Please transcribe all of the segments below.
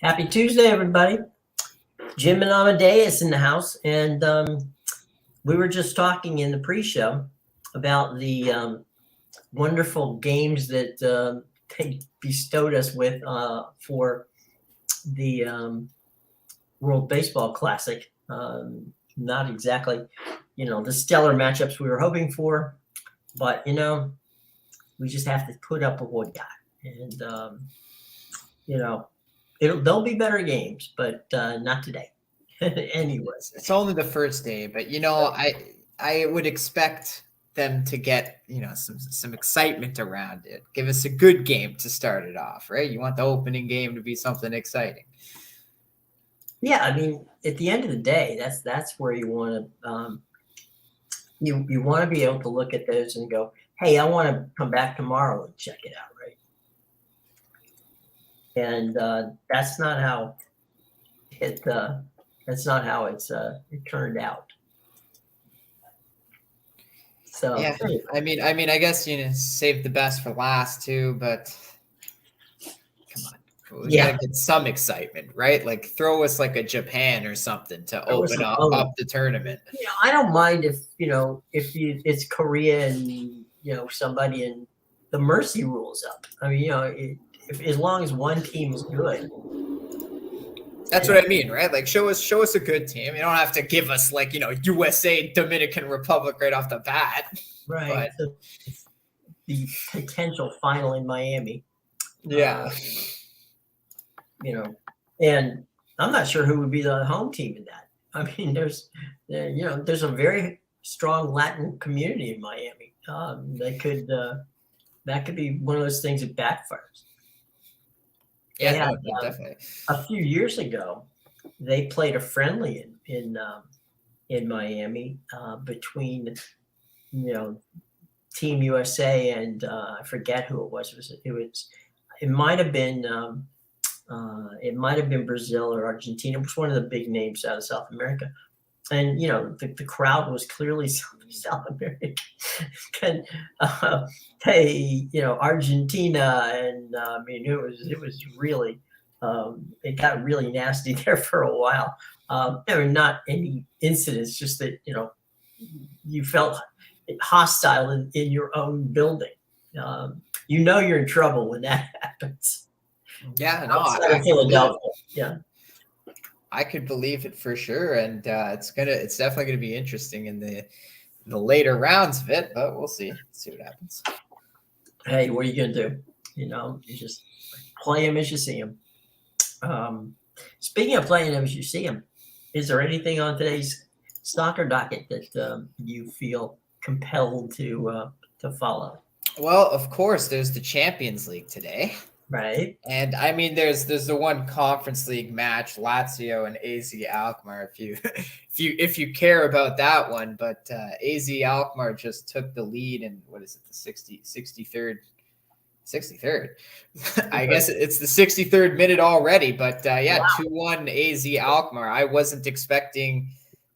Happy Tuesday, everybody. Jim and Amadeus in the house. And we were just talking in the pre-show about the wonderful games that they bestowed us with for the World Baseball Classic. Not exactly, the stellar matchups we were hoping for, but, we just have to put up with what we got. And, there'll be better games, but not today. Anyways, It's only the first day, but I would expect them to get some excitement around it. Give us a good game to start it off, right? You want the opening game to be something exciting. Yeah, I mean, at the end of the day, that's where you want to you want to be able to look at those and go, hey, I want to come back tomorrow and check it out, right? And that's not how it turned out. So yeah, I mean, I guess save the best for last too, but come on, we gotta get some excitement, right? Like throw us like a Japan or something to open up the tournament. I don't mind if it's Korea and somebody in the mercy rules up. I mean, if as long as one team is good. That's what I mean, right? Like show us a good team. You don't have to give us like, USA, Dominican Republic right off the bat. Right. But the potential final in Miami. Yeah. And I'm not sure who would be the home team in that. I mean, there's a very strong Latin community in Miami. That could be one of those things that backfires. Yeah, definitely. A few years ago, they played a friendly in Miami between Team USA and I forget who it was. It might have been Brazil or Argentina. It was one of the big names out of South America. And the crowd was clearly South American. Argentina, and I mean it was really it got really nasty there for a while. I mean, not any incidents, just that you felt hostile in your own building. You're in trouble when that happens. Yeah, no, I could believe it for sure, and it's definitely gonna be interesting in the later rounds of it, but we'll see what happens. Hey, what are you gonna do? You just play them as you see them. Speaking of playing them as you see them, is there anything on today's soccer docket that you feel compelled to follow? Well, of course, there's the Champions League today. Right. And I mean, there's the one Conference League match, Lazio and AZ Alkmaar, if you care about that one. But AZ Alkmaar just took the lead in, what is it, the 63rd? I guess it's the 63rd minute already. But yeah, wow. 2-1 AZ Alkmaar. I wasn't expecting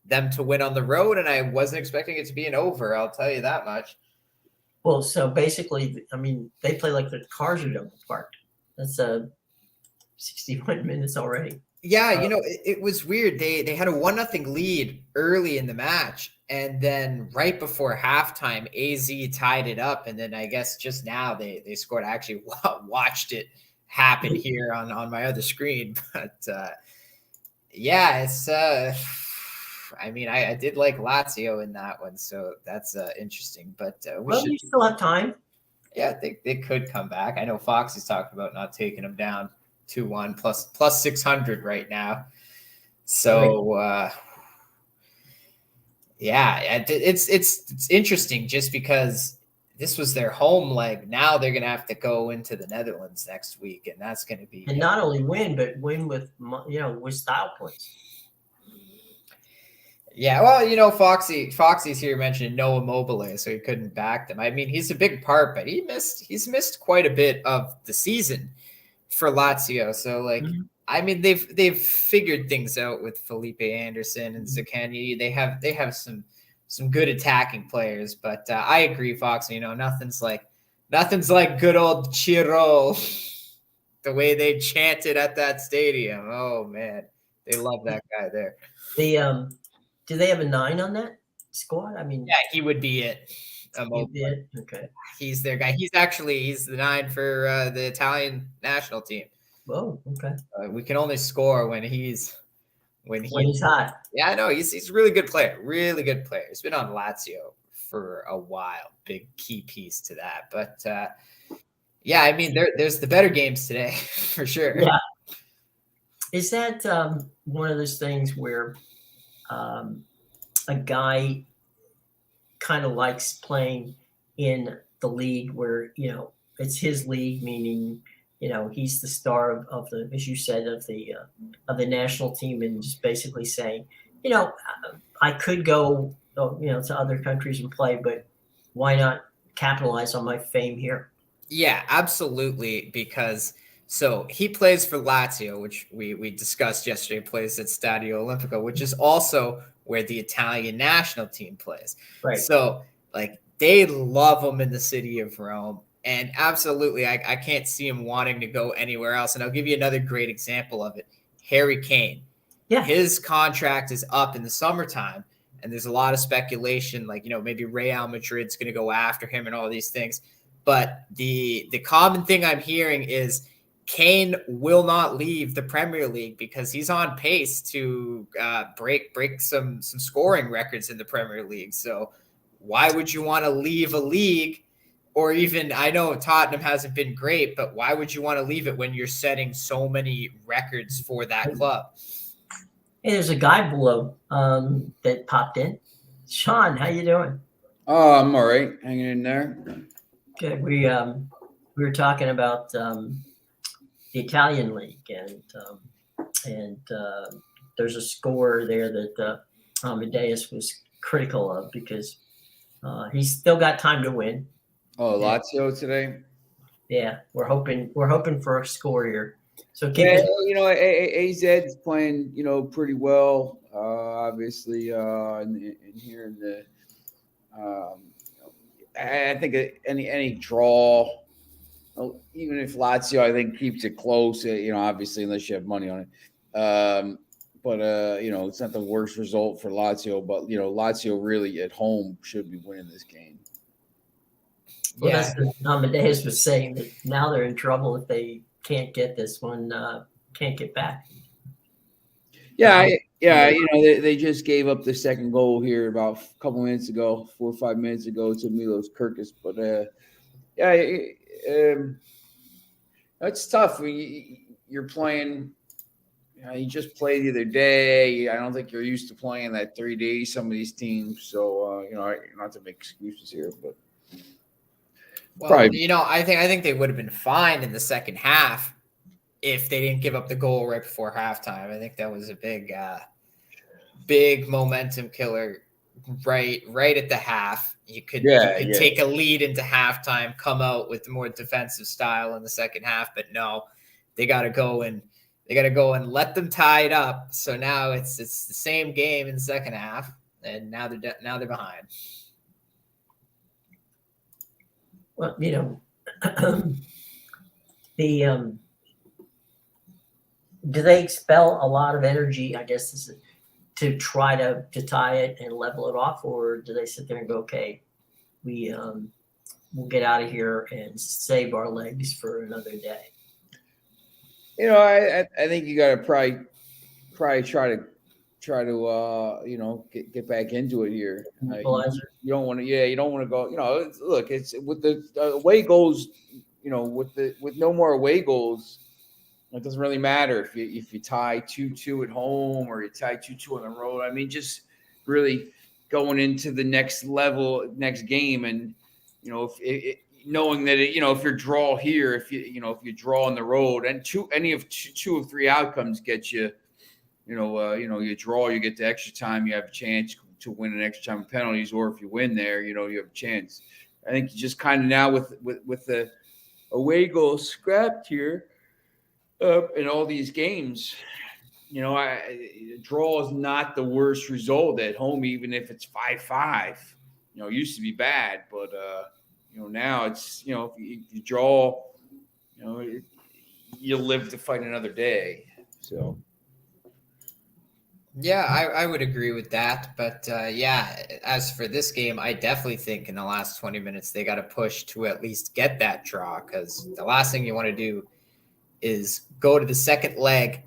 them to win on the road, and I wasn't expecting it to be an over. I'll tell you that much. Well, so basically, I mean, they play like the cars are double parked. That's 61 minutes already. Yeah, it was weird. They had a 1-0 lead early in the match, and then right before halftime, AZ tied it up, and then I guess just now they scored. I actually watched it happen here on my other screen, but yeah, it's. I mean, I did like Lazio in that one, so that's interesting. But you still have time. Yeah, I think they could come back. I know Fox is talking about not taking them down 2-1 plus 600 right now. So yeah, it's interesting just because this was their home leg. Now they're gonna have to go into the Netherlands next week, and that's gonna be not only win, but win with with style points. Yeah, well, Foxy's here mentioning Noah Immobile, so he couldn't back them. I mean, he's a big part, but he's missed quite a bit of the season for Lazio. So, like, I mean, they've figured things out with Felipe Anderson and Zaccagni. They have some good attacking players, but I agree, Fox. Nothing's like good old Chiro. the way they chanted at that stadium. Oh man, they love that guy there. The do they have a 9 on that squad? I mean, Yeah, he would be it. you did? Okay. He's their guy. He's the 9 for the Italian national team. Oh, okay. We can only score when he's When he's hot. Yeah, I know. He's a really good player. Really good player. He's been on Lazio for a while. Big key piece to that. But yeah, I mean, there's the better games today for sure. Yeah. Is that one of those things where a guy kind of likes playing in the league where, you know, it's his league, meaning, you know, he's the star of the, as you said, of the national team, and just basically saying, you know, I could go, you know, to other countries and play, but why not capitalize on my fame here? Yeah, absolutely. Because so he plays for Lazio, which we discussed yesterday, plays at Stadio Olimpico, which is also where the Italian national team plays. Right. So like they love him in the city of Rome. And absolutely, I can't see him wanting to go anywhere else. And I'll give you another great example of it. Harry Kane. Yeah. His contract is up in the summertime. And there's a lot of speculation, like, you know, maybe Real Madrid's going to go after him and all these things. But the common thing I'm hearing is Kane will not leave the Premier League because he's on pace to break some scoring records in the Premier League. So why would you want to leave a league? Or even, I know Tottenham hasn't been great, but why would you want to leave it when you're setting so many records for that club? Hey, there's a guy below that popped in. Sean, how you doing? Oh, I'm all right, hanging in there. Good. We were talking about the Italian league, and there's a score there that Amadeus was critical of because he's still got time to win. Oh, Lazio today. Yeah, we're hoping for a score here. So you know, AZ's playing, you know, pretty well. Obviously, in here in the, I think any draw, even if Lazio, I think keeps it close. You know, obviously, unless you have money on it. But you know, it's not the worst result for Lazio. But you know, Lazio really at home should be winning this game. Well, that's what Amadeus was saying, that now they're in trouble if they can't get this one, can't get back. Yeah, you know, they just gave up the second goal here about a couple minutes ago, 4 or 5 minutes ago to Milos Kerkis. But yeah, it's tough when you're playing. You know, you just played the other day. I don't think you're used to playing that 3 days. Some of these teams, so you know, not to make excuses here, but. Well, probably. You know, I think they would have been fine in the second half if they didn't give up the goal right before halftime. I think that was a big momentum killer right at the half. You could take a lead into halftime, come out with the more defensive style in the second half, but no, they got to go and let them tie it up. So now it's the same game in the second half, and now they're behind. Well, you know, the do they expel a lot of energy, I guess, to try to tie it and level it off, or do they sit there and go, okay, we'll get out of here and save our legs for another day? You know, I think you got to probably try to you know, get back into it here. You don't want to, you don't want to go. You know, look, it's with the away goals. You know, with no more away goals, it doesn't really matter if you tie 2-2 at home or you tie 2-2 on the road. I mean, just really going into the next level, next game, and you know, knowing that you know, if you draw here, if you draw on the road, and any of two of three outcomes get you. You know, you draw, you get to extra time, you have a chance to win an extra time penalties, or if you win there, you know, you have a chance. I think you just kind of now with the away goal scrapped here in all these games, you know, draw is not the worst result at home, even if it's 5-5. You know, it used to be bad, but you know, now it's, you know, if you draw, you know, you live to fight another day. So. Yeah, I would agree with that. But yeah, as for this game, I definitely think in the last 20 minutes, they got to push to at least get that draw, because the last thing you want to do is go to the second leg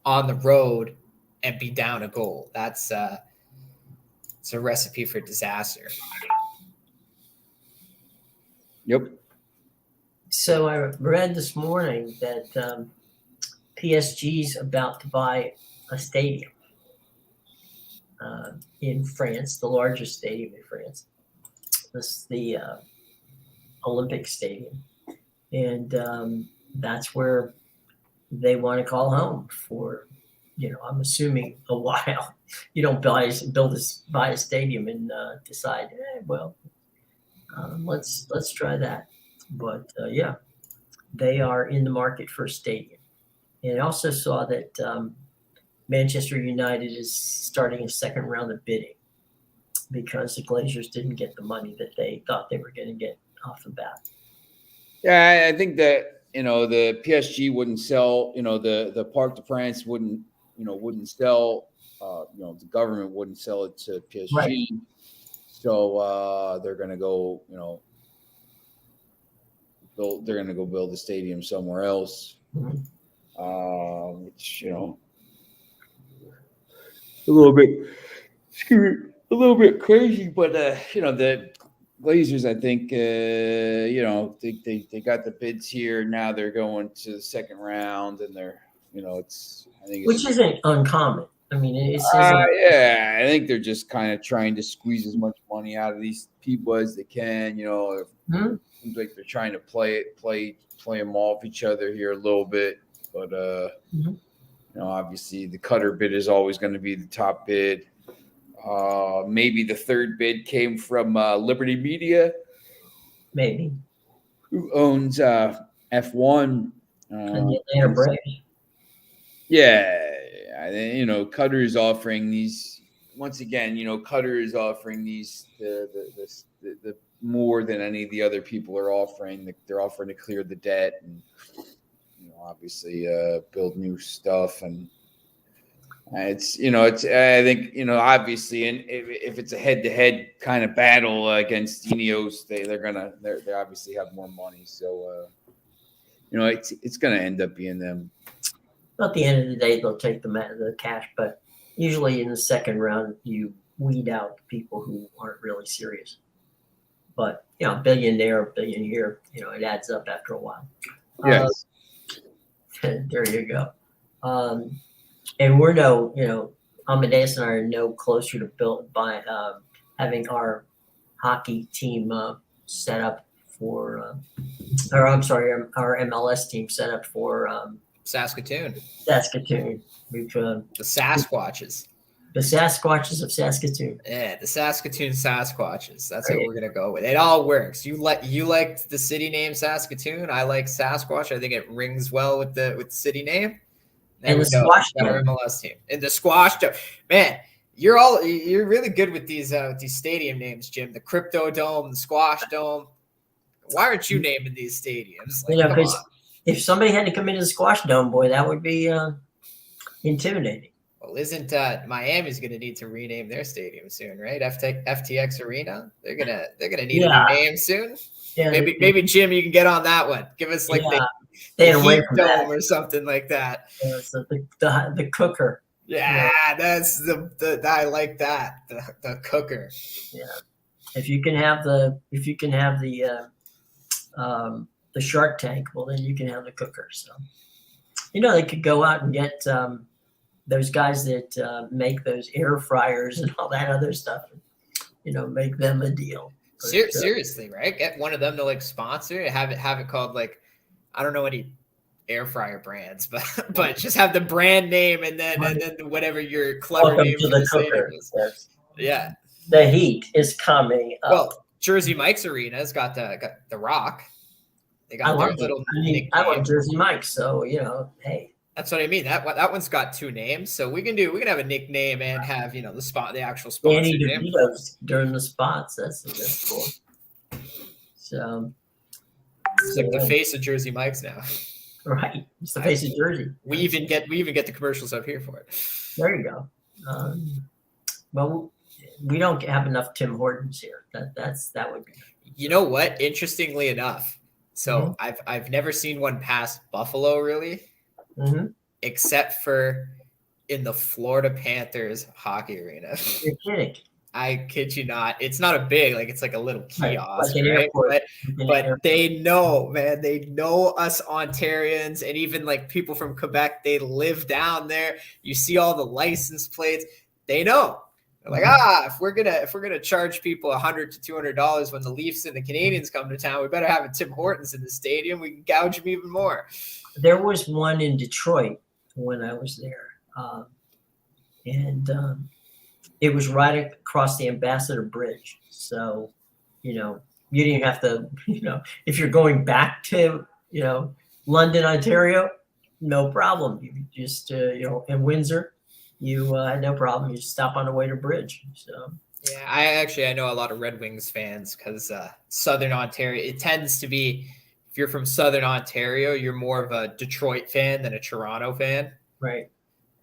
on the road and be down a goal. It's a recipe for disaster. Yep. So I read this morning that PSG's about to buy a stadium in France, the largest stadium in France. This is the Olympic Stadium, and that's where they want to call home for, I'm assuming a while. You don't buy a stadium and decide, let's try that. But yeah, they are in the market for a stadium. And I also saw that Manchester United is starting a second round of bidding because the Glazers didn't get the money that they thought they were going to get off the bat. Yeah, I think that the PSG wouldn't sell. The Parc de France wouldn't sell. The government wouldn't sell it to PSG. Right. So they're going to go. They're going to go build a stadium somewhere else. Mm-hmm. Which a little bit crazy, but the Glazers, I think they got the bids here. Now they're going to the second round, and which isn't uncommon. I mean, I think they're just kind of trying to squeeze as much money out of these people as they can. Mm-hmm. Seems like they're trying to play them off each other here a little bit, but obviously the Qatar bid is always going to be the top bid. Maybe the third bid came from Liberty Media, maybe, who owns F1. And the Atlanta Braves. Yeah, Qatar is offering these once again. Qatar is offering these the more than any of the other people are offering. They're offering to clear the debt and obviously build new stuff, and it's I think obviously, and if it's a head-to-head kind of battle against Ineos, they obviously have more money, so it's gonna end up being them. At the end of the day, they'll take the cash, but usually in the second round, you weed out people who aren't really serious. But a billion there, a billion here, it adds up after a while. Yes. There you go. And we're Amadeus and I are no closer to having our hockey team set up for, our MLS team set up for Saskatoon. We've the Sasquatches. The Sasquatches of Saskatoon. Yeah, the Saskatoon Sasquatches. That's what we're gonna go with. It all works. You liked the city name Saskatoon. I like Sasquatch. I think it rings well with the city name. And the squash MLS team. And the squash team. Man, you're really good with these stadium names, Jim. The Crypto Dome, the Squash Dome. Why aren't you naming these stadiums? Because if somebody had to come into the Squash Dome, boy, that would be intimidating. Well, isn't Miami's going to need to rename their stadium soon, right? FTX Arena. They're gonna need a new name soon. Yeah, maybe Jim, you can get on that one. Give us the Heat Dome or something like that. Yeah, so the cooker. Yeah, that's I like that. The cooker. Yeah, if you can have the Shark Tank, well then you can have the cooker. So they could go out and get those guys that make those air fryers and all that other stuff, make them a deal. But, seriously, right? Get one of them to sponsor it. Have it called I don't know any air fryer brands, but just have the brand name and then whatever your clever name to the cooker is. Yeah, the heat is coming up. Well, Jersey Mike's Arena has got the Rock. They got their little. I love Jersey Mike's, so hey. That's what I mean. That one's got two names, so we can have a nickname and have the actual sponsor Danny name DeVito's during the spots. That's cool. So it's like the face of Jersey Mike's now. Right. It's the face of Jersey. We even get the commercials up here for it. There you go. Well, we don't have enough Tim Hortons here. That would be. You know what? Interestingly enough, so I've never seen one pass Buffalo really, except for in the Florida Panthers hockey arena. You're kidding. I kid you not. It's not a big, like it's like a little kiosk, right? But they know, man. They know us Ontarians and even like people from Quebec. They live down there. You see all the license plates. They know. They're like, if we're gonna charge people $100 to $200 when the Leafs and the Canadians come to town, we better have a Tim Hortons in the stadium. We can gouge them even more. There was one in Detroit when I was there, and it was right across the Ambassador Bridge. So, you didn't have to, if you're going back to, London, Ontario, no problem. You just, in Windsor, you had no problem. You just stop on the way to Bridge. So, yeah, I know a lot of Red Wings fans because Southern Ontario, it tends to be, if you're from Southern Ontario, you're more of a Detroit fan than a Toronto fan. Right.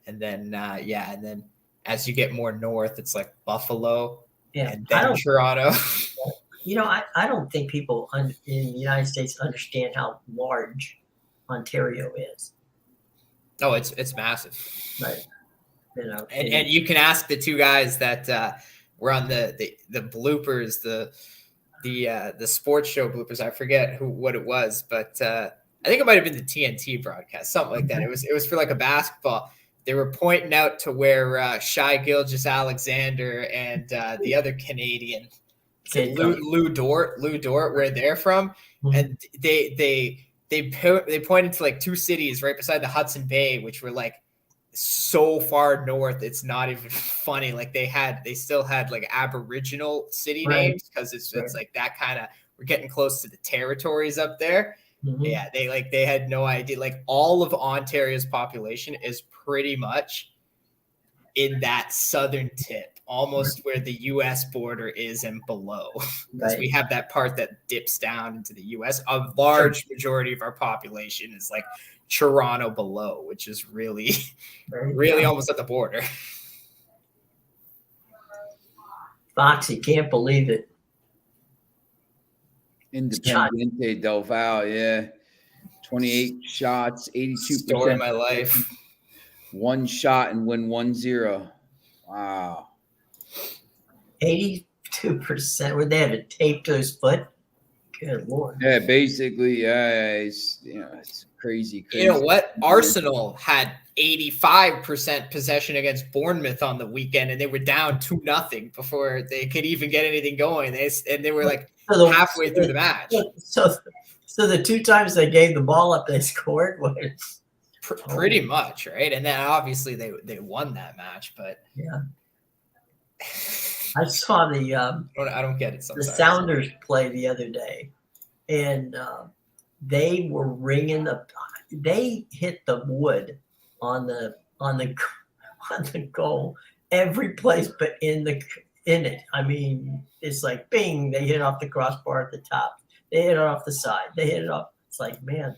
And then, and then as you get more north, it's like Buffalo and then Toronto. I don't think people in the United States understand how large Ontario is. Oh, it's massive. Right. And you can ask the two guys that were on the bloopers, the sports show bloopers. I forget what it was, but I think it might have been the TNT broadcast, something like that. It was for like a basketball. They were pointing out to where Shai Gilgeous-Alexander and the other Canadian, Lou Dort, where they're from, and they pointed to like two cities right beside the Hudson Bay, which were like so far north, it's not even funny. Like they still had like Aboriginal city names because it's like that kind of, we're getting close to the territories up there. Yeah, they had no idea. Like all of Ontario's population is pretty much in that southern tip, almost where the U.S. border is and below. Because we have that part that dips down into the U.S. A large majority of our population is like Toronto below, which is really almost at the border. Foxy, can't believe it. Independiente del Val, yeah. 28 shots, 82%. Story of my life. One shot and win 1-0. Wow. 82%. Would they have to tape to his foot? Good Lord. Yeah, basically, it's crazy. You know what? Arsenal had 85% possession against Bournemouth on the weekend, and they were down 2-0 before they could even get anything going. They were like halfway through the match. So the two times they gave the ball up, they scored. Pretty much, right? And then obviously they won that match, but yeah. I saw I don't get it sometimes. The Sounders play the other day, and they were ringing they hit the wood on the goal every place but in it. I mean, it's like bing, they hit it off the crossbar at the top. They hit it off the side. They hit it off. It's like, man,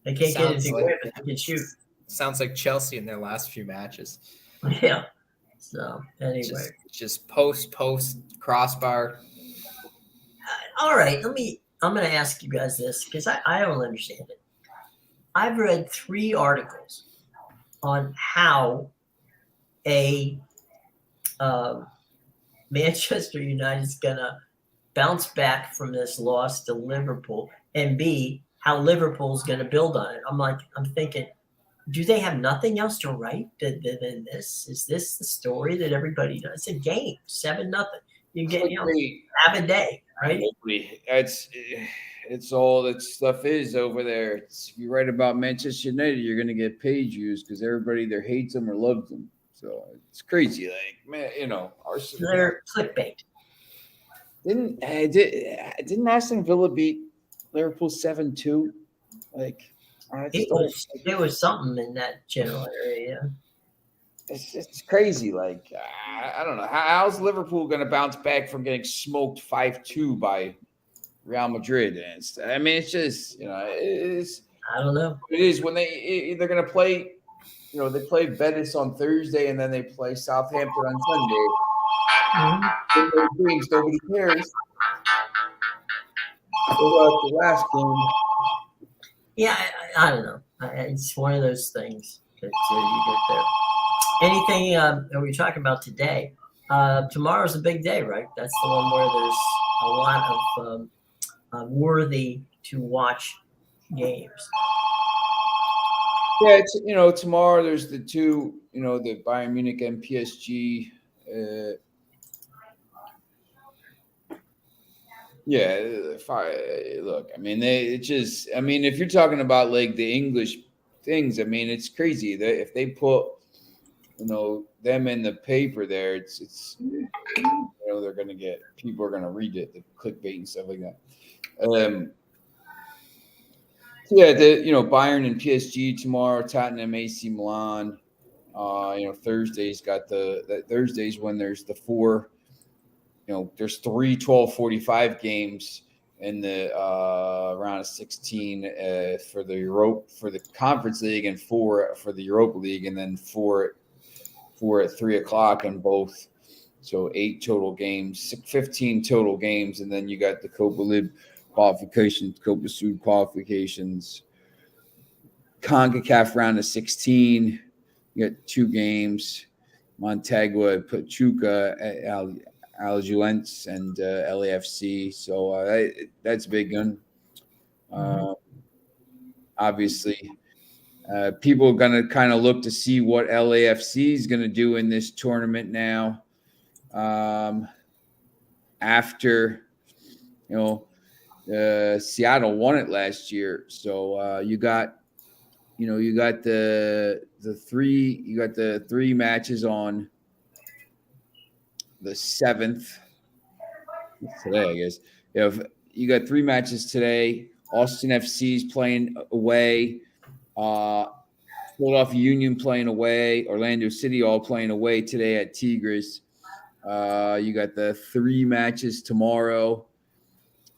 they can't get anything away, but they can shoot. Sounds like Chelsea in their last few matches. Yeah. So anyway, just post crossbar. All right, I'm going to ask you guys this because I don't understand it. I've read 3 articles on how a Manchester United is going to bounce back from this loss to Liverpool, and B, how Liverpool's going to build on it. I'm thinking, do they have nothing else to write than this? Is this the story that everybody knows? It's a game, 7-0. You get, have a day, right? It's all that stuff is over there. If you write about Manchester United, you're going to get page views because everybody either hates them or loves them. So it's crazy. Like, man, Arsenal. They're clickbait. Didn't Aston Villa beat Liverpool 7-2? Like, it was something in that general area. It's crazy. Like, I don't know. How's Liverpool going to bounce back from getting smoked 5-2 by Real Madrid? It's just, I don't know. It is when they're going to play. They play Betis on Thursday, and then they play Southampton on Sunday. In those games, nobody cares. What about the last game? Yeah, I don't know. It's one of those things that you get there. Anything are we talking about today? Tomorrow's a big day, right? That's the one where there's a lot of worthy to watch games. Yeah, it's tomorrow. There's the two, the Bayern Munich and PSG. Look, I mean, if you're talking about like the English things, I mean, it's crazy that if they put, them in the paper there, it's they're going to get, people are going to read it, the clickbait and stuff like that. Bayern and PSG tomorrow, Tottenham, AC Milan. Thursday's got Thursday's when there's the four. There's 3 12:45 games in the round of 16 for the Conference League, and 4 for the Europa League, and then 4 at 3 o'clock in both. So 8 total games, 15 total games, and then you got the Copa Lib qualifications, Copa Sud qualifications, CONCACAF round of 16. You got 2 games, Montagua, Pachuca, Alajuelense, and LAFC. So that's a big gun. Obviously, people are going to kind of look to see what LAFC is going to do in this tournament now. After, Seattle won it last year. So you got the 3 matches on the 7th today, I guess. You got 3 matches today. Austin FC's playing away. Philadelphia Union playing away. Orlando City all playing away today at Tigres. You got the 3 matches tomorrow.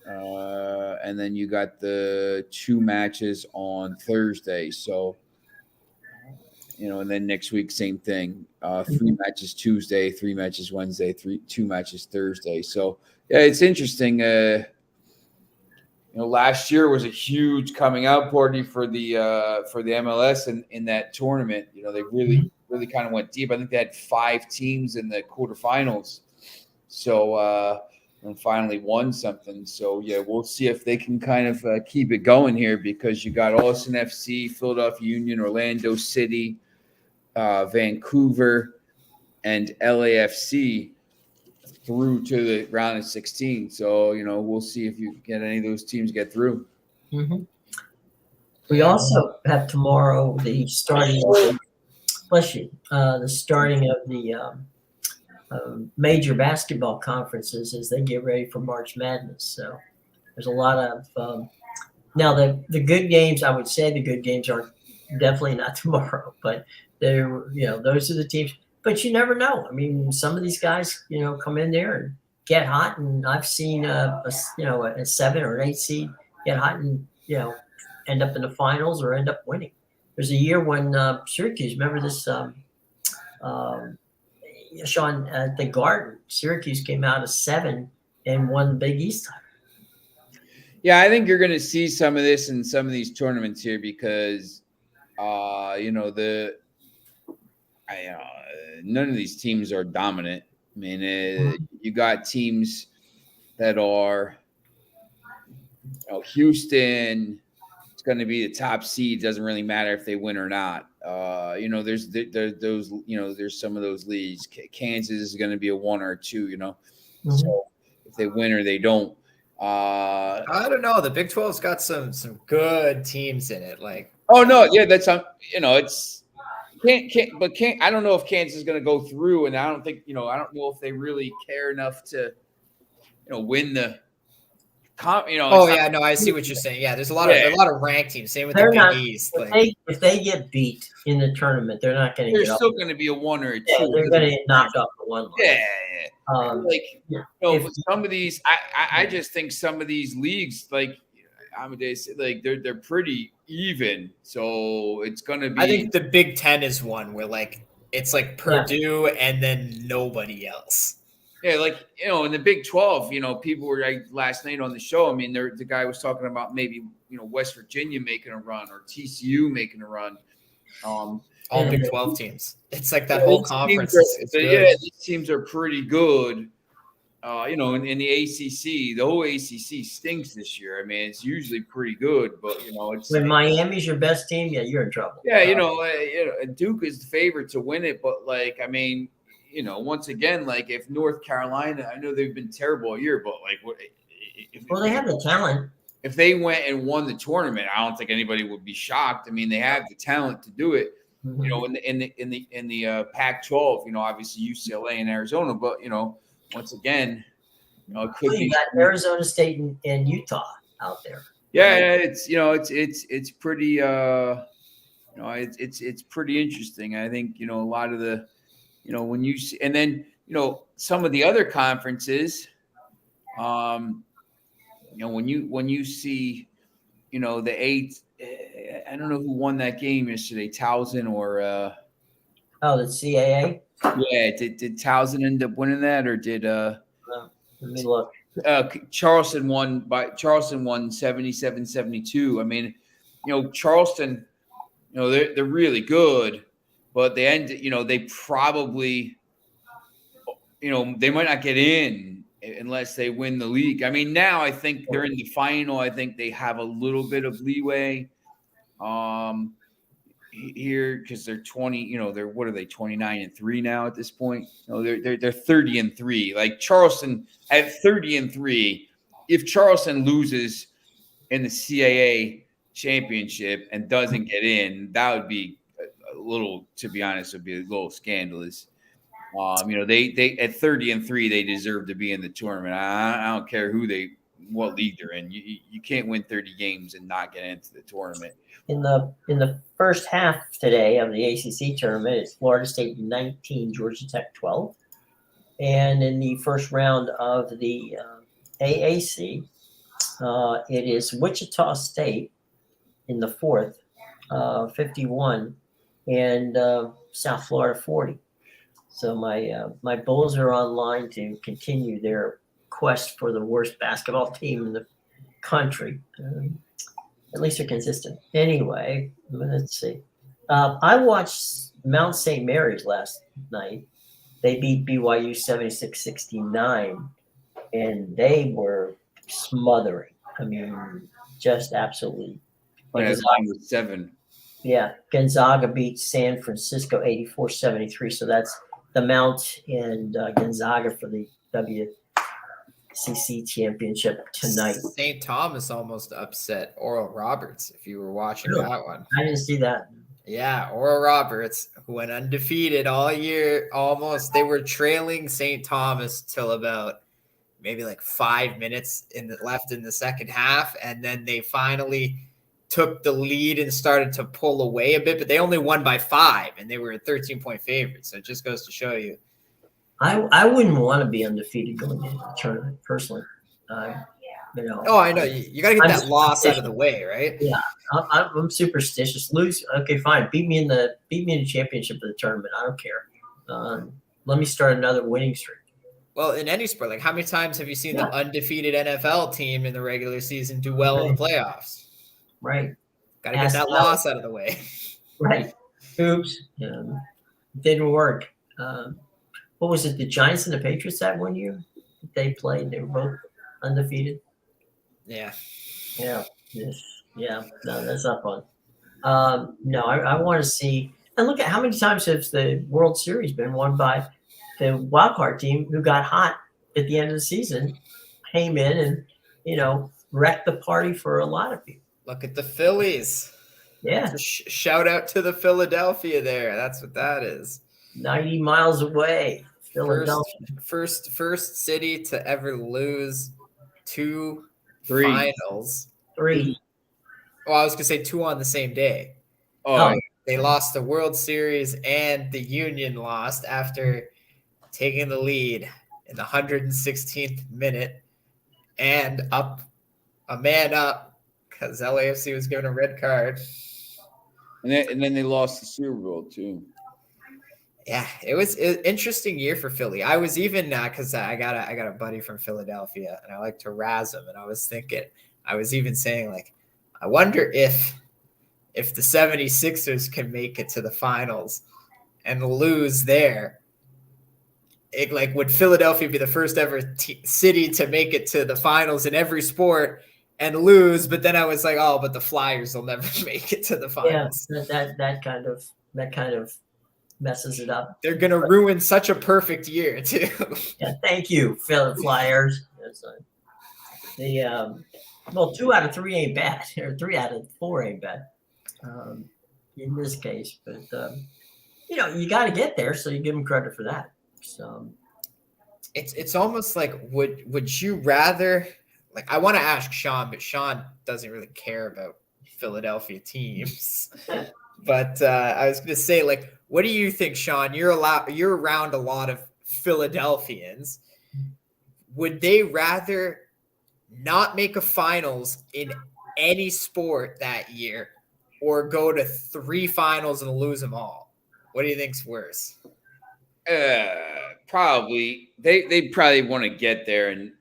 And then you got the 2 matches on Thursday. So, and then next week, same thing. 3 matches Tuesday, 3 matches Wednesday, 2 matches Thursday. So, yeah, it's interesting. Last year was a huge coming out party for the MLS in that tournament. They really kind of went deep. I think they had 5 teams in the quarterfinals. So, and finally won something. So, yeah, we'll see if they can kind of keep it going here, because you got Austin FC, Philadelphia Union, Orlando City, Vancouver, and LAFC through to the round of 16. So, we'll see if you get any of those teams get through. Mm-hmm. We also have tomorrow the starting of the major basketball conferences as they get ready for March Madness. So there's a lot of now the good games. I would say the good games are definitely not tomorrow, but they're those are the teams. But you never know. I mean, some of these guys come in there and get hot, and I've seen a 7 or an 8 seed get hot and end up in the finals or end up winning. There's a year when Syracuse, remember this. Sean, at the Garden, Syracuse came out of 7 and won the Big East title. Yeah, I think you're going to see some of this in some of these tournaments here, because, none of these teams are dominant. I mean, you got teams that are, Houston. It's going to be the top seed. Doesn't really matter if they win or not. There's some of those leagues. Kansas is going to be a 1 or a 2. Mm-hmm. So if they win or they don't. I don't know. The Big 12's got some good teams in it. Like, oh no, yeah, that's it's can't. I don't know if Kansas is going to go through, and I don't think I don't know if they really care enough to win the. Oh yeah, no, I see what you're saying. Yeah, there's a lot of ranked teams. Same with the Big East. If they get beat in the tournament, they're not going to get. They're still going to be a 1 or a 2. Yeah, they're going to get knocked off the 1 line. Yeah. Some of these, I just think some of these leagues, like Amadeus, like they're pretty even. So it's going to be. I think the Big Ten is one where like it's like Purdue and then nobody else. Yeah, like, in the Big 12, people were like last night on the show. I mean, the guy was talking about maybe, West Virginia making a run or TCU making a run. All Big 12 teams. It's like that whole conference. These teams are pretty good. In the ACC, the whole ACC stinks this year. I mean, it's usually pretty good, but it's when Miami's your best team, yeah, you're in trouble. Yeah, Duke is the favorite to win it, but like, I mean, once again, like if North Carolina, I know they've been terrible all year, but like, they have the talent. If they went and won the tournament, I don't think anybody would be shocked. I mean, they have the talent to do it. Mm-hmm. In the Pac-12, obviously UCLA and Arizona, but once again, it could be. You got Arizona State and Utah out there. Yeah, it's pretty it's pretty interesting. I think a lot of the when you see, and then some of the other conferences, when you see the eight, I don't know who won that game yesterday, Towson or the CAA. Yeah, did Towson end up winning that, or did let me look. Charleston won 77-72. I mean, Charleston, they're really good, but they they probably, they might not get in unless they win the league. I mean, now I think they're in the final. I think they have a little bit of leeway here because they're 20. They're what are they 29-3 now at this point? They're 30-3. Like Charleston at 30-3. If Charleston loses in the CAA championship and doesn't get in, that would be a little, to be honest, would be a little scandalous. They at 30-3, they deserve to be in the tournament. I don't care what league they're in. You can't win 30 games and not get into the tournament. In the first half today of the ACC tournament, it's Florida State 19, Georgia Tech 12, and in the first round of the AAC, it is Wichita State in the fourth, 51, and South Florida 40. So my Bulls are online to continue their quest for the worst basketball team in the country. At least they're consistent. Anyway, let's see. I watched Mount St. Mary's last night. They beat BYU 76-69, and they were smothering. I mean, just absolutely. Gonzaga was 7. Yeah, Gonzaga beat San Francisco 84-73. So that's the Mount and Gonzaga for the WCC championship tonight. St. Thomas almost upset Oral Roberts, if you were watching that one. I didn't see that. Yeah, Oral Roberts, who went undefeated all year, almost. They were trailing St. Thomas till about maybe like 5 minutes left in the second half, and then they finally took the lead and started to pull away a bit, but they only won by 5, and they were a 13-point favorite. So it just goes to show you. I wouldn't want to be undefeated going into the tournament personally. Oh, I know. You got to get that loss out of the way, right? Yeah, I'm superstitious. Lose, okay, fine. Beat me in the championship of the tournament. I don't care. Let me start another winning streak. Well, in any sport, like how many times have you seen the undefeated NFL team in the regular season do well in the playoffs? Right. Got to get that loss out of the way. Right. Oops. Didn't work. What was it? The Giants and the Patriots that one year? They played. They were both undefeated. Yeah. Yeah. Yes. Yeah. No, that's not fun. No, I want to see. And look at how many times has the World Series been won by the wild card team who got hot at the end of the season, came in and, wrecked the party for a lot of people. Look at the Phillies. Yeah. Shout out to the Philadelphia there. That's what that is. 90 miles away. Philadelphia. First city to ever lose 2 3 finals. 3. Well, I was going to say 2 on the same day. Oh. They lost the World Series and the Union lost after taking the lead in the 116th minute and a man up because LAFC was given a red card. And then they lost the Super Bowl too. Yeah, it was an interesting year for Philly. I was even because I got a buddy from Philadelphia, and I like to razz him. And I was even saying, like, I wonder if the 76ers can make it to the finals and lose there. Would Philadelphia be the first ever city to make it to the finals in every sport and lose? But then I was like, oh, but the Flyers will never make it to the finals. Yeah, that kind of messes it up. They're gonna ruin such a perfect year too. Yeah, thank you, Philly Flyers. Well, 2 out of 3 ain't bad, or 3 out of 4 ain't bad in this case. But you got to get there, so you give them credit for that. So it's almost like would you rather? Like, I want to ask Sean, but Sean doesn't really care about Philadelphia teams. But I was going to say, like, what do you think, Sean? You're around a lot of Philadelphians. Would they rather not make a finals in any sport that year, or go to 3 finals and lose them all? What do you think's worse? Probably they probably want to get there and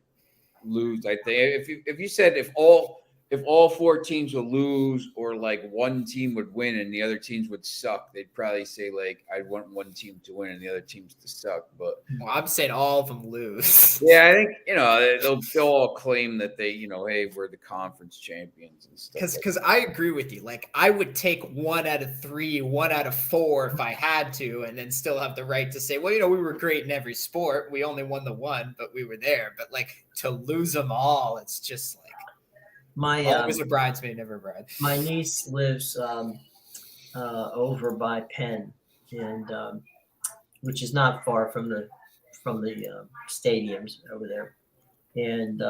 lose. I think if you said if all 4 teams would lose, or like one team would win and the other teams would suck, they'd probably say, like, I want one team to win and the other teams to suck. But I'm saying all of them lose. Yeah, I think they'll all claim that they hey, we're the conference champions and stuff. Because I agree with you. Like, I would take 1 out of 3, 1 out of 4 if I had to, and then still have the right to say, well, we were great in every sport. We only won the one, but we were there. But like, to lose them all, it's just like, always a bridesmaid, never a bride. My niece lives over by Penn, and which is not far from the stadiums over there. And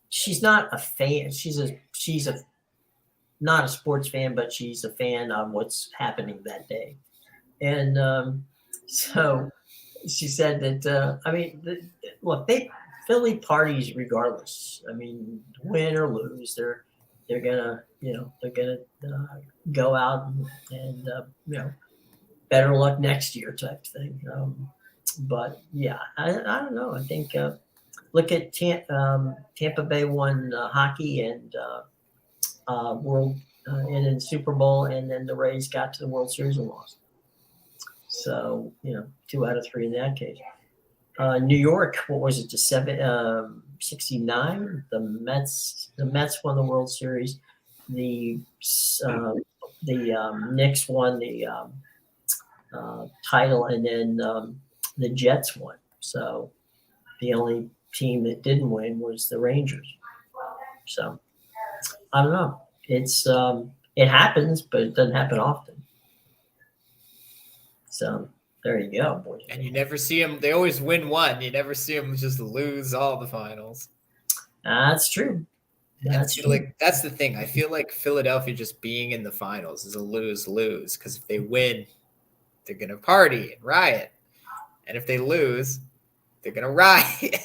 she's not a fan. She's not a sports fan, but she's a fan of what's happening that day. And so she said that look, Philly parties regardless. I mean, win or lose, they're gonna go out and better luck next year type thing. But yeah, I don't know. I think look at Tampa Bay won hockey and World and in Super Bowl, and then the Rays got to the World Series and lost. So 2 out of 3 in that case. New York, what was it? 69. The Mets won the World Series. The Knicks won the title, and then the Jets won. So the only team that didn't win was the Rangers. So I don't know. It's it happens, but it doesn't happen often. So there you go, boys. And you never see them. They always win one. You never see them just lose all the finals. That's true. That's the thing. I feel like Philadelphia just being in the finals is a lose-lose, because if they win, they're gonna party and riot, and if they lose, they're gonna riot.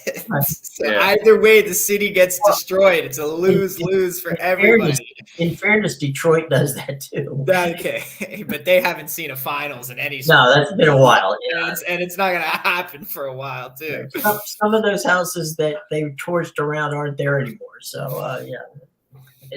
So either way, the city gets destroyed. It's a lose-lose for everybody. In fairness, Detroit does that too. Okay, but they haven't seen a finals in any sport. No, that's been a while. Yeah. And it's not going to happen for a while too. Some of those houses that they torched around aren't there anymore. So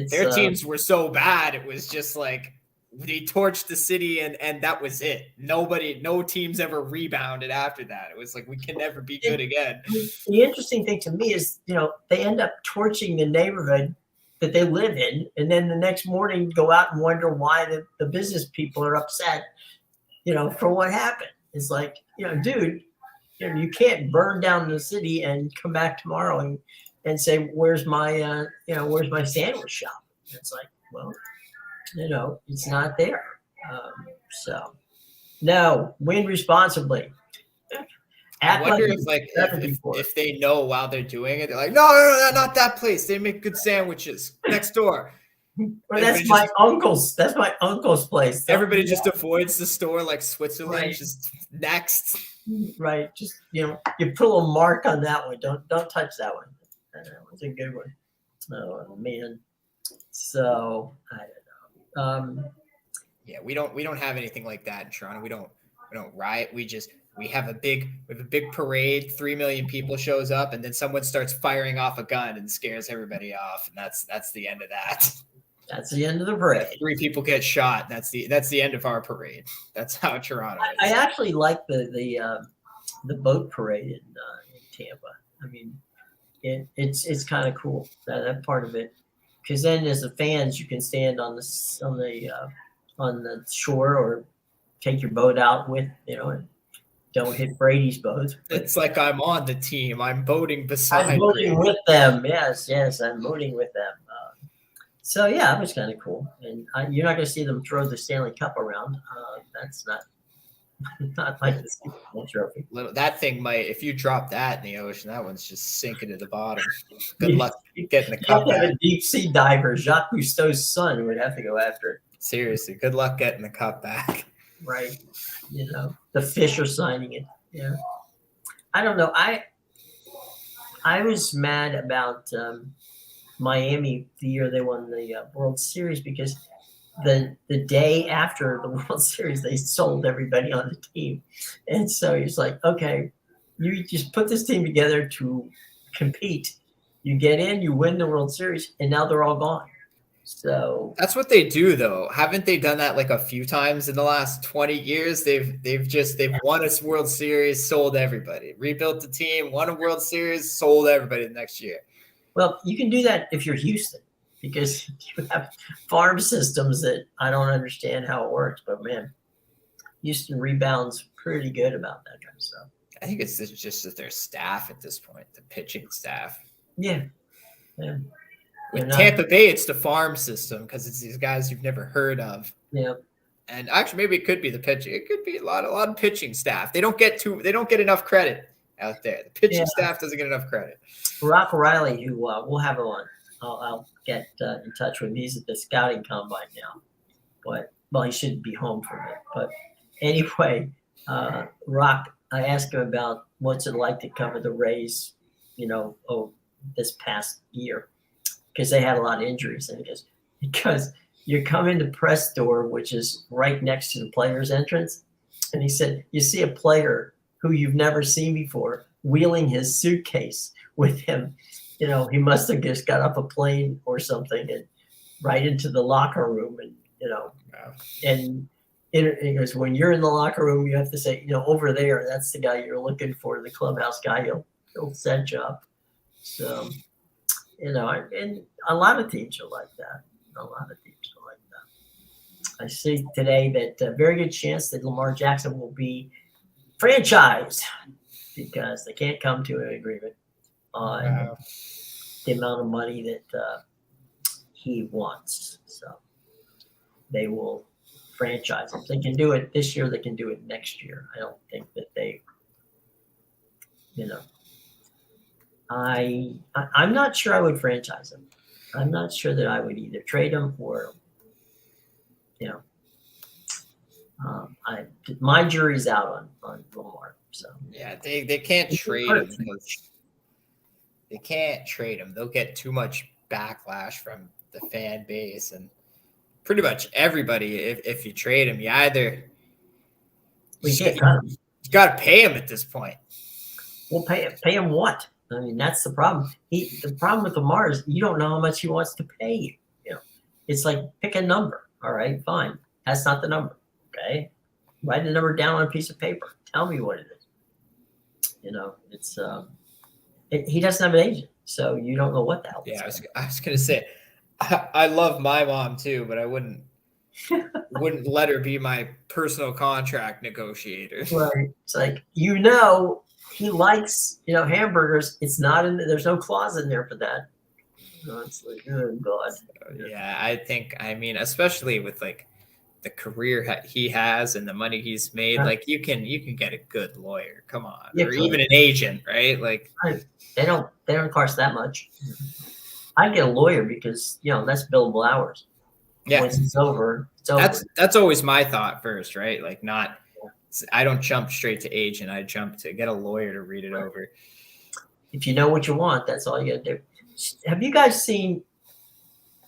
their teams were so bad. It was just like they torched the city and that was it. No teams ever rebounded after that. It was like, we can never be good again. The interesting thing to me is, they end up torching the neighborhood that they live in, and then the next morning go out and wonder why the business people are upset, for what happened. It's like, dude, you can't burn down the city and come back tomorrow and say, where's my sandwich shop? It's like, well, it's not there. So no, win responsibly. I wonder if they know while they're doing it, they're like, no, not that place. They make good sandwiches next door. Well, that's my uncle's place. Everybody just avoids the store like Switzerland. Right. Just next. Right. Just you put a little mark on that one. Don't touch that one. That was a good one. Oh man. So I don't know. Yeah, we don't have anything like that in Toronto. We don't riot. We have a big parade. 3 million people shows up, and then someone starts firing off a gun and scares everybody off, and that's the end of that. That's the end of the parade. 3 people get shot. That's the end of our parade. That's how Toronto is. I actually like the boat parade in Tampa. I mean, it's kind of cool that part of it, because then as the fans you can stand on the shore or take your boat out with, and don't hit Brady's boat. It's like I'm on the team. I'm boating beside. I'm boating with them. Yes, I'm boating with them. So yeah, it was kind of cool, and you're not going to see them throw the Stanley Cup around. That's not like the Super Bowl trophy. That thing might, if you drop that in the ocean, that one's just sinking to the bottom. Good luck getting the cup back. A deep sea diver, Jacques Cousteau's son, would have to go after it. Seriously, good luck getting the cup back. Right. The fish are signing it. Yeah. I don't know. I was mad about Miami the year they won the World Series, because the day after the World Series, they sold everybody on the team. And so he's like, okay, you just put this team together to compete. You get in, you win the World Series, and now they're all gone. So that's what they do, though. Haven't they done that like a few times in the last 20 years? They've won a World Series, sold everybody, rebuilt the team, won a World Series, sold everybody the next year. Well, you can do that if you're Houston, because you have farm systems that I don't understand how it works. But man, Houston rebounds pretty good about that kind of stuff. I think it's just that their staff at this point, the pitching staff. Yeah. With Tampa Bay, it's the farm system, because it's these guys you've never heard of. Yeah. And actually, maybe it could be the pitching. It could be a lot of pitching staff. They don't get enough credit out there. The pitching staff doesn't get enough credit. Rock O'Reilly, who we'll have him on. I'll get in touch with him. He's at the scouting combine now, but he should be home for a bit. But anyway, Rock, I asked him about what's it like to cover the Rays, this past year, because they had a lot of injuries. And he goes, because you come into press door, which is right next to the player's entrance, and he said you see a player who you've never seen before wheeling his suitcase with him. He must have just got off a plane or something and right into the locker room, and and he goes, when you're in the locker room, you have to say, over there, that's the guy you're looking for, the clubhouse guy. He'll set you up. So, and a lot of teams are like that. I see today that a very good chance that Lamar Jackson will be franchised, because they can't come to an agreement on the amount of money that he wants. So they will franchise him. If they can do it this year, they can do it next year. I don't think that they, I'm not sure I would franchise him. I'm not sure that I would either trade him or, my jury's out on Lamar. So yeah, they can't trade him. They can't trade him. They'll get too much backlash from the fan base and pretty much everybody. If you trade him, you got to pay him at this point. We'll pay him what? I mean, that's the problem. The problem with Lamar is you don't know how much he wants to pay you. It's like, pick a number. All right, fine. That's not the number. Okay, write the number down on a piece of paper. Tell me what it is. It's he doesn't have an agent, so you don't know what the hell. Yeah, I was gonna say, I love my mom too, but I wouldn't let her be my personal contract negotiator. Right. It's like, he likes, hamburgers. It's not there's no clause in there for that. It's like, oh God. Yeah, I mean, especially with like the career he has and the money he's made, like you can get a good lawyer. Come on, or even an agent, right? Like they don't cost that much. I get a lawyer because that's billable hours. Yeah, once it's over, it's over. That's always my thought first, right? Like I don't jump straight to agent. I jump to get a lawyer to read it over. If you know what you want, that's all you got to do. Have you guys seen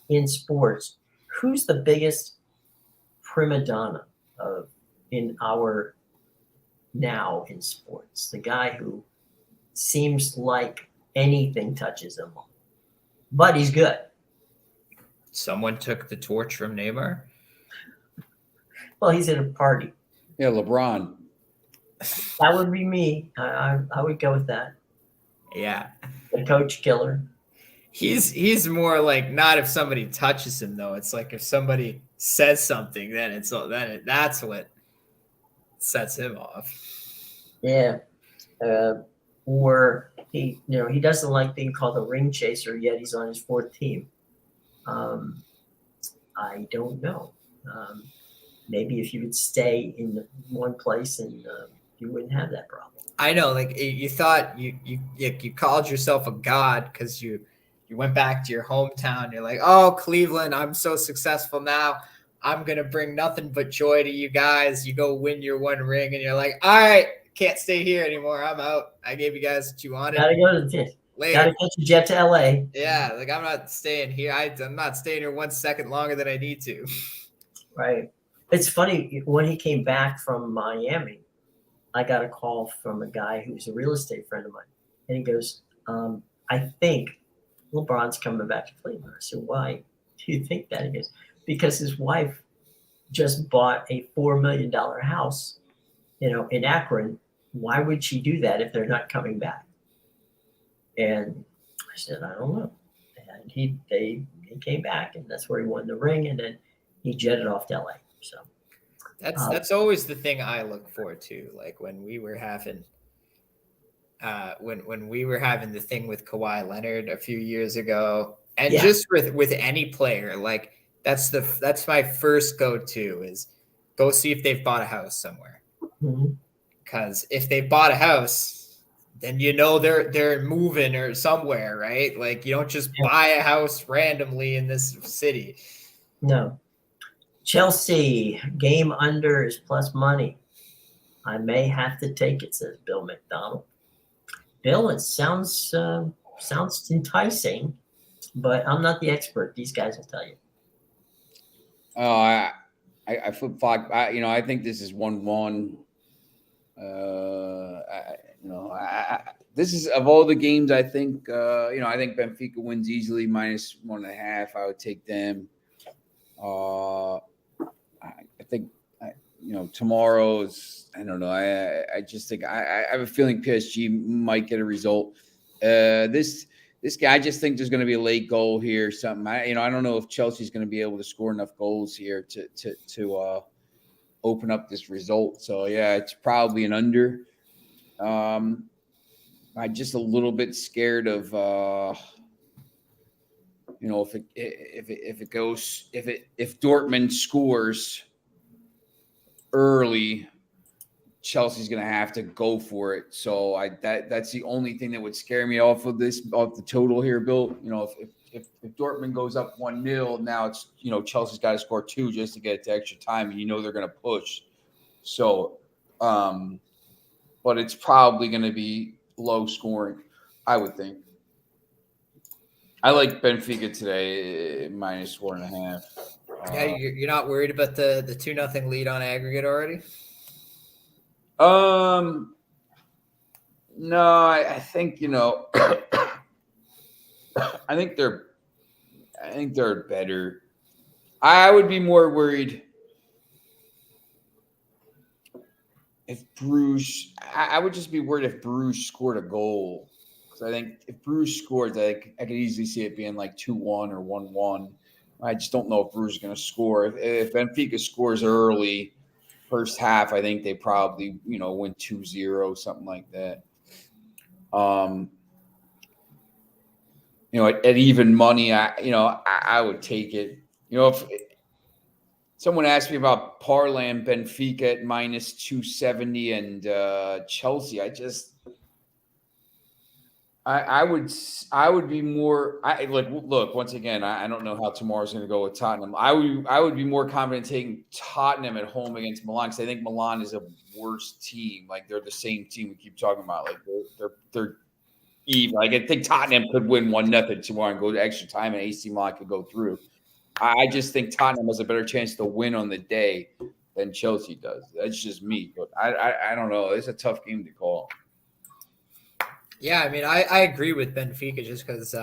in sports, who's the biggest prima donna in our now in sports? The guy who seems like anything touches him, but he's good. Someone took the torch from Neymar. Well, he's at a party. Yeah, LeBron. That would be me. I would go with that. Yeah. The coach killer. He's more like, not if somebody touches him though. It's like if somebody says something, then that's what sets him off. Yeah. Or he doesn't like being called a ring chaser, yet he's on his fourth team. I don't know. Maybe if you would stay in one place and you wouldn't have that problem. I know, like you thought you called yourself a god because you went back to your hometown. You're like, oh, Cleveland, I'm so successful now. I'm gonna bring nothing but joy to you guys. You go win your one ring, and you're like, all right, can't stay here anymore. I'm out. I gave you guys what you wanted. Gotta go to the Gotta catch a jet to LA. Yeah, like I'm not staying here. I'm not staying here 1 second longer than I need to. Right. It's funny, when he came back from Miami, I got a call from a guy who's a real estate friend of mine. And he goes, I think LeBron's coming back to Cleveland. I said, why do you think that? He goes, because his wife just bought a $4 million house, in Akron. Why would she do that if they're not coming back? And I said, I don't know. And he came back, and that's where he won the ring, and then he jetted off to LA. So that's always the thing I look forward to. Like when we were having when we were having the thing with Kawhi Leonard a few years ago, and just with any player, like that's my first go-to is go see if they've bought a house somewhere. Because if they bought a house, then they're moving or somewhere, right? Like you don't just buy a house randomly in this city. No. Chelsea, game under is plus money. I may have to take it, says Bill McDonald. Bill, it sounds enticing, but I'm not the expert. These guys will tell you. Oh, I flip flop. I think this is 1-1. This is, of all the games, I think I think Benfica wins easily, -1.5. I would take them. I think tomorrow is, I don't know. I just think I have a feeling PSG might get a result. This guy, I just think there's going to be a late goal here. Something I don't know if Chelsea's going to be able to score enough goals here to open up this result. So yeah, it's probably an under. I'm just a little bit scared of if Dortmund scores early, Chelsea's going to have to go for it. So that's the only thing that would scare me off the total here, Bill. If Dortmund goes up 1-0, now it's Chelsea's got to score 2 just to get it to extra time, and they're going to push. So, but it's probably going to be low scoring, I would think. I like Benfica today, -4.5. Yeah, you're not worried about the 2-0 lead on aggregate already? No, I think I think they're better. I would be more worried if Bruges. I would just be worried if Bruges scored a goal, because I think if Bruges scores, I could easily see it being like 2-1 or 1-1. I just don't know if Bruges is going to score. If Benfica scores early, first half, I think they probably win 2-0, something like that. At even money, I would take it. If someone asked me about parlay and Benfica at -270 and Chelsea, I would be more. Look, once again, I don't know how tomorrow's going to go with Tottenham. I would be more confident taking Tottenham at home against Milan, because I think Milan is a worse team. Like they're the same team we keep talking about. Like they're even. Like I think Tottenham could win 1-0 tomorrow and go to extra time, and AC Milan could go through. I just think Tottenham has a better chance to win on the day than Chelsea does. That's just me, but I don't know. It's a tough game to call. Yeah, I mean, I agree with Benfica just because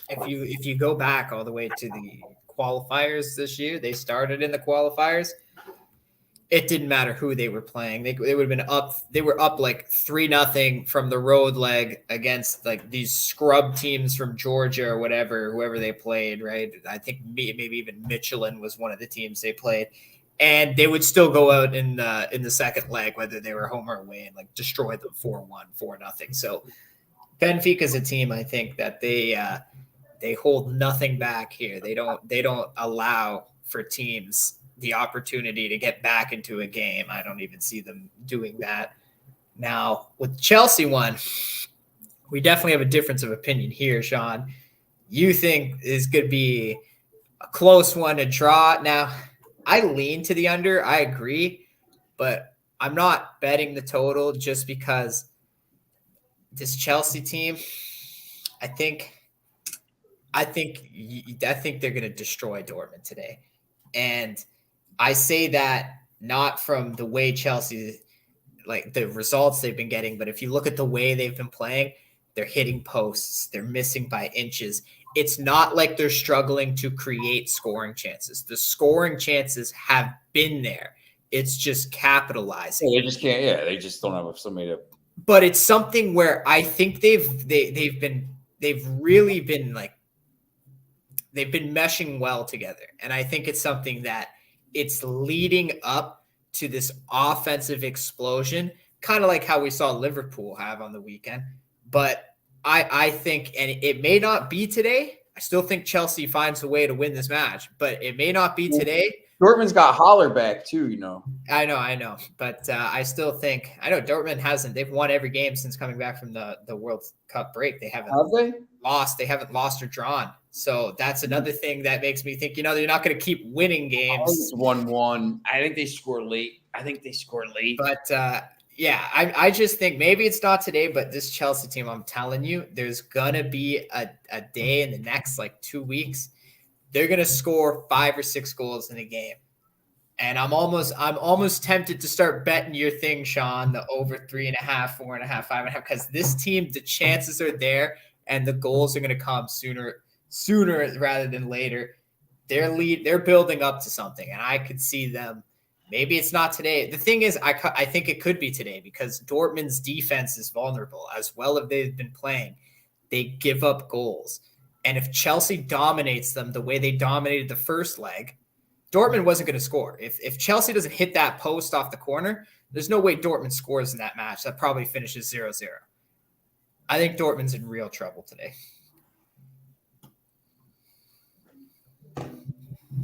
if you go back all the way to the qualifiers this year, they started in the qualifiers. It didn't matter who they were playing. They would have been up. They were up like 3-0 from the road leg against like these scrub teams from Georgia or whatever, whoever they played. Right? I think maybe even Michelin was one of the teams they played, and they would still go out in the second leg, whether they were home or away, and like destroy them 4-1, 4-0. So Benfica is a team I think that they hold nothing back here. They don't allow for teams the opportunity to get back into a game. I don't even see them doing that. Now, with the Chelsea one, we definitely have a difference of opinion here, Sean. You think is going to be a close one, a draw. Now, I lean to the under. I agree, but I'm not betting the total just because this Chelsea team, I think they're going to destroy Dortmund today. And I say that not from the way Chelsea, like the results they've been getting, but if you look at the way they've been playing, they're hitting posts, they're missing by inches. It's not like they're struggling to create scoring chances. The scoring chances have been there. It's just capitalizing. Yeah, they just can't. Yeah, they just don't have somebody to. But it's something where I think they've really been like they've been meshing well together, and I think it's something that it's leading up to this offensive explosion, kind of like how we saw Liverpool have on the weekend. But I think, and it may not be today. I still think Chelsea finds a way to win this match, but it may not be today. Dortmund's got Haller back too, you know. I know. But I still think, I know Dortmund hasn't. They've won every game since coming back from the World Cup break. They haven't lost. They haven't lost or drawn. So that's another thing that makes me think, they're not going to keep winning games. It's 1-1. I think they score late. But yeah, I just think maybe it's not today, but this Chelsea team, I'm telling you, there's going to be a day in the next like 2 weeks. They're going to score 5 or 6 goals in a game. And I'm almost tempted to start betting your thing, Sean, the over 3.5, 4.5, 5.5, because this team, the chances are there and the goals are going to come sooner rather than later. They're building up to something, and I could see them. Maybe it's not today. The thing is, I think it could be today because Dortmund's defense is vulnerable. As well as they've been playing, they give up goals. And if Chelsea dominates them the way they dominated the first leg, Dortmund wasn't going to score. If Chelsea doesn't hit that post off the corner, there's no way Dortmund scores in that match. That probably finishes 0-0. I think Dortmund's in real trouble today.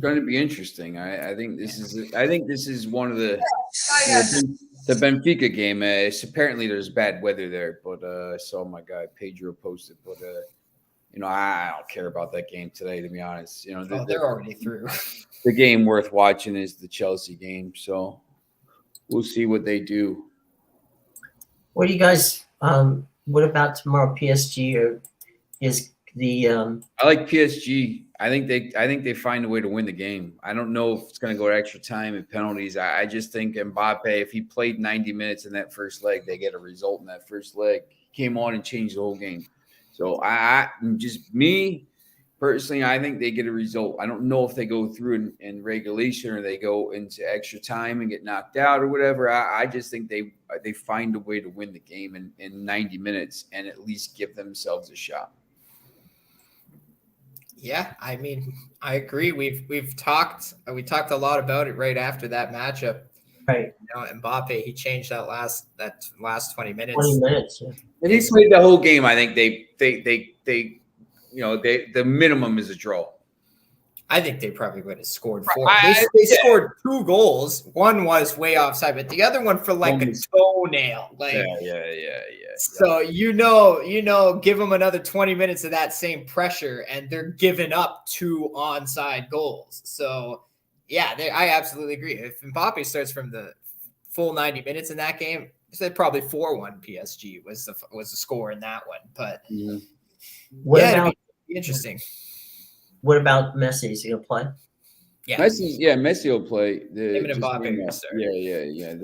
Going to be interesting. I think this is one of the Benfica game. Apparently there's bad weather there, but I saw my guy Pedro posted. But I don't care about that game today, to be honest. They're already through. The game worth watching is the Chelsea game, so we'll see what they do. What do you guys? What about tomorrow? PSG or is the? I like PSG. I think they find a way to win the game. I don't know if it's going to go to extra time and penalties. I just think Mbappe, if he played 90 minutes in that first leg, they get a result in that first leg. He came on and changed the whole game. So me personally, I think they get a result. I don't know if they go through in regulation or they go into extra time and get knocked out or whatever. I just think they find a way to win the game in 90 minutes and at least give themselves a shot. Yeah, I mean, I agree. We talked a lot about it right after that matchup. Right. Mbappe, he changed that last 20 minutes. 20 minutes. Yeah. And he played the whole game. I think the minimum is a draw. I think they probably would have scored 4. They scored 2 goals. One was way offside, but the other one for like a toenail. Like, yeah. So give them another 20 minutes of that same pressure, and they're giving up 2 onside goals. So yeah, I absolutely agree. If Mbappe starts from the full 90 minutes in that game, it's probably 4-1 PSG was the score in that one. But What about interesting. What about Messi? Is he gonna play? Yeah, Messi will play. him and Mbappe are gonna start. Yeah.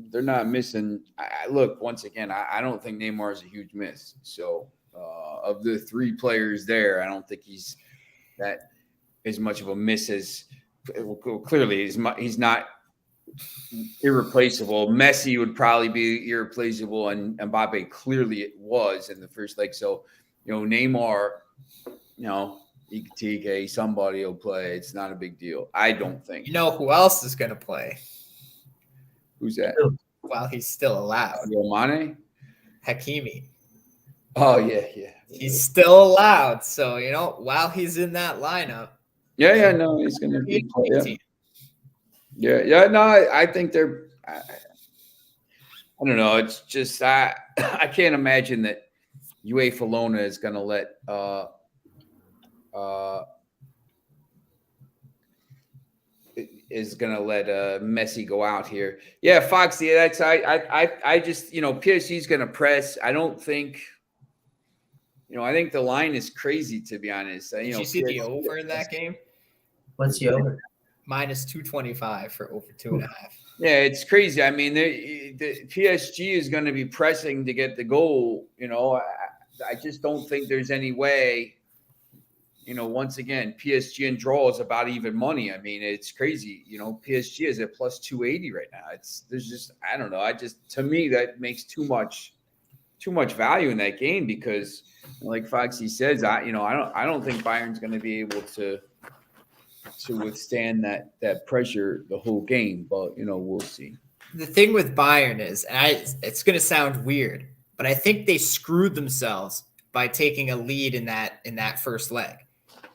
They're not missing. Look, once again, I don't think Neymar is a huge miss. So of the three players there, I don't think he's that as much of a miss as clearly he's not irreplaceable. Messi would probably be irreplaceable, and Mbappe clearly it was in the first leg. So Neymar, TK, somebody will play. It's not a big deal. I don't think. You know who else is going to play? Who's that? While he's still allowed. Mane? Hakimi. Oh, yeah. He's still allowed. So, while he's in that lineup. Yeah, no, he's going to be. Yeah. No, I think they're. I don't know. It's just I can't imagine that UEFA Lona is going to let Messi go out here. Yeah, Fox. Yeah, that's I just PSG's going to press. I don't think. I think the line is crazy, to be honest. Did you see the over in that game? What's the over? Minus 225 for over 2.5. Yeah, it's crazy. I mean, the PSG is going to be pressing to get the goal. I just don't think there's any way. Once again, PSG and draw is about even money. I mean, it's crazy. PSG is at plus 280 right now. I don't know. To me, that makes too much value in that game because, like Foxy says, I don't think Bayern's going to be able to withstand that pressure the whole game. But we'll see. The thing with Bayern is, it's going to sound weird, but I think they screwed themselves by taking a lead in that first leg.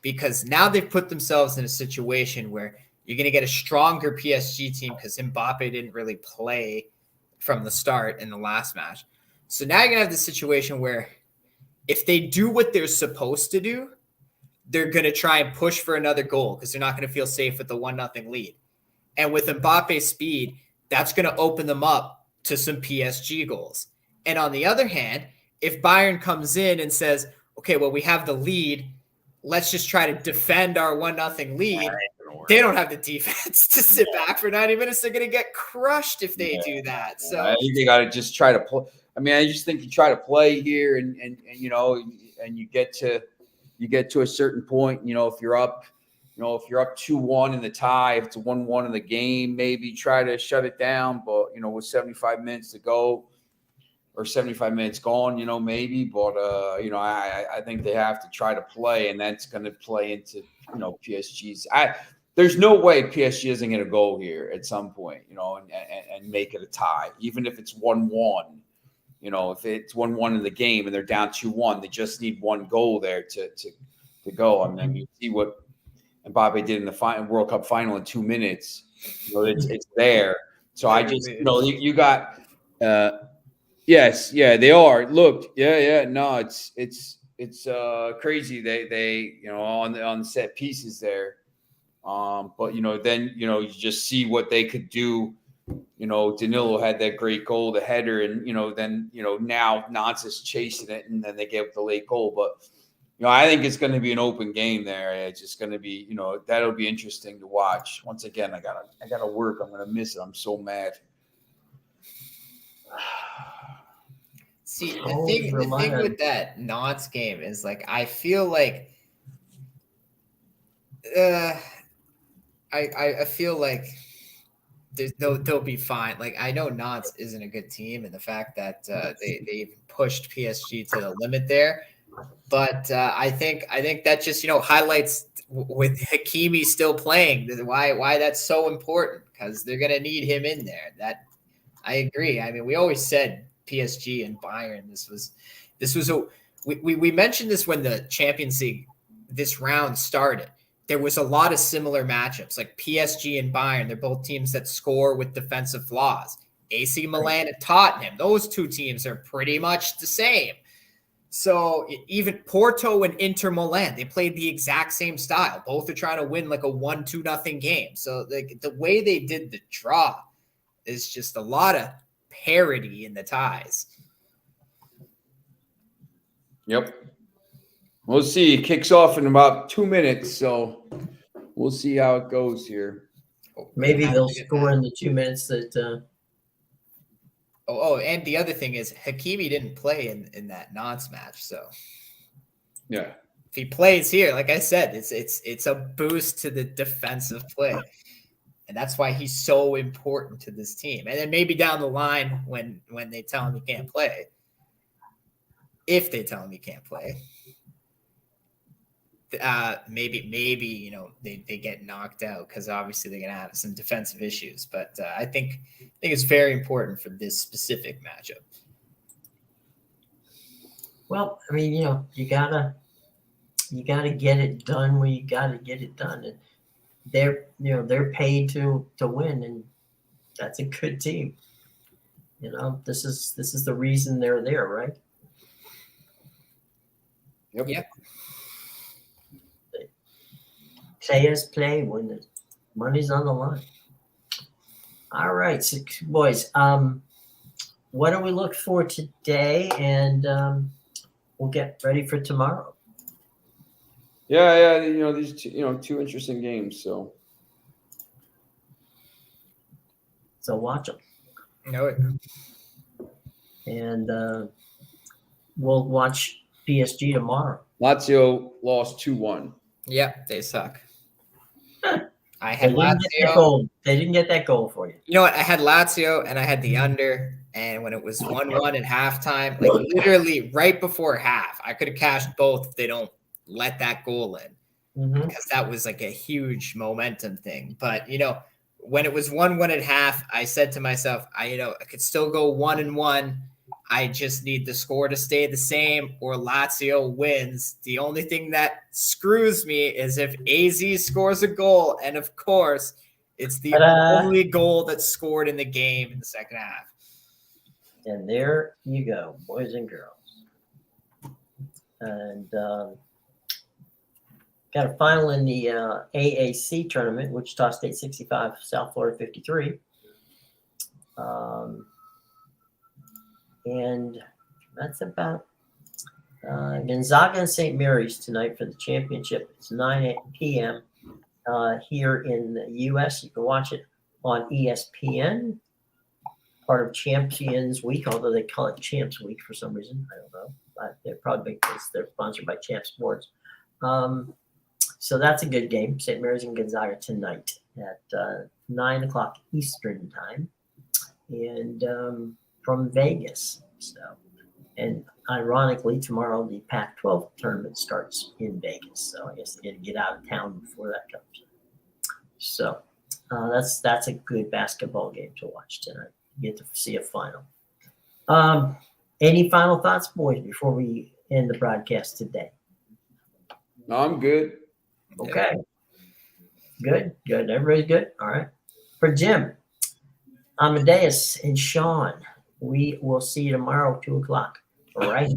Because now they've put themselves in a situation where you're going to get a stronger PSG team because Mbappe didn't really play from the start in the last match. So now you're going to have this situation where if they do what they're supposed to do, they're going to try and push for another goal because they're not going to feel safe with the 1-0 lead. And with Mbappe's speed, that's going to open them up to some PSG goals. And on the other hand, if Bayern comes in and says, okay, well, we have the lead, let's just try to defend our 1-0 lead. They don't have the defense to sit back for 90 minutes. They're going to get crushed if they do that. So I think they got to just try to play. I mean, I just think you try to play here and you get to a certain point, if you're up 2-1 in the tie, if it's a 1-1 in the game, maybe try to shut it down. But, with 75 minutes to go, or 75 minutes gone, maybe. But, I think they have to try to play, and that's going to play into, PSG's. There's no way PSG isn't going to go here at some point, and make it a tie, even if it's 1-1. If it's 1-1 in the game and they're down 2-1, they just need one goal there to go. I mean, you see what Mbappe did in the World Cup final in 2 minutes. It's there. So I just, you got yes, yeah, they are. Look, yeah. No, it's crazy. They on the set pieces there. But then you just see what they could do. Danilo had that great goal, the header, and then now Nantes chasing it, and then they gave up the late goal. But I think it's going to be an open game there. It's just going to be that'll be interesting to watch. Once again, I gotta work. I'm going to miss it. I'm so mad. See, the thing with that Nantes game is I feel like I feel like they'll be fine. I know Nantes isn't a good team, and the fact that they pushed PSG to the limit there, but I think that just highlights with Hakimi still playing why that's so important, because they're gonna need him in there. That I agree. I mean, we always said PSG and Bayern. We mentioned this when the Champions League this round started. There was a lot of similar matchups, like PSG and Bayern. They're both teams that score with defensive flaws. AC Milan and Tottenham, those two teams are pretty much the same. So even Porto and Inter Milan, they played the exact same style. Both are trying to win a 1-2-0 game. So the way they did the draw is just a lot of parity in the ties. Yep. We'll see. It kicks off in about 2 minutes, so we'll see how it goes here. Maybe they'll score in the 2 minutes that. And the other thing is Hakimi didn't play in that nonce match, so yeah, if he plays here, like I said, it's a boost to the defensive play, and that's why he's so important to this team. And then maybe down the line when they tell him he can't play, if they tell him he can't play. Maybe they get knocked out because obviously they're gonna have some defensive issues. But I think it's very important for this specific matchup. Well, I mean, you gotta get it done when you gotta get it done, and they're paid to win, and that's a good team. This is the reason they're there, right? Yep. Players play when the money's on the line. All right, so boys, what do we look for today? And we'll get ready for tomorrow. Yeah. These two interesting games. So watch them. No. And we'll watch PSG tomorrow. Lazio lost 2-1. Yeah, they suck. I They had didn't get that Lazio. goal. They didn't get that goal for you. You know what? I had Lazio and I had the under. And when it was 1-1 at halftime, like literally right before half, I could have cashed both if they don't let that goal in, because that was like a huge momentum thing. But when it was 1-1 at half, I said to myself, I could still go 1-1. I just need the score to stay the same or Lazio wins. The only thing that screws me is if AZ scores a goal. And of course, it's the only goal that's scored in the game in the second half. And there you go, boys and girls. And got a final in the AAC tournament, Wichita State 65, South Florida 53. And that's about Gonzaga and St. Mary's tonight for the championship. It's 9 p.m. Here in the U.S. You can watch it on ESPN, part of Champions Week, although they call it Champs Week for some reason. I don't know. They're probably because they're sponsored by Champ Sports. So that's a good game. St. Mary's and Gonzaga tonight at 9 o'clock Eastern time. And from Vegas. So, and ironically, tomorrow the Pac-12 tournament starts in Vegas. So I guess they're going to get out of town before that comes. So that's a good basketball game to watch tonight. You get to see a final. Any final thoughts, boys, before we end the broadcast today? No, I'm good. Okay. Good. Everybody's good? All right. For Jim, Amadeus, and Sean, we will see you tomorrow, 2 o'clock. All right.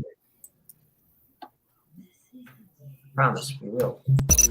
Promise, we will.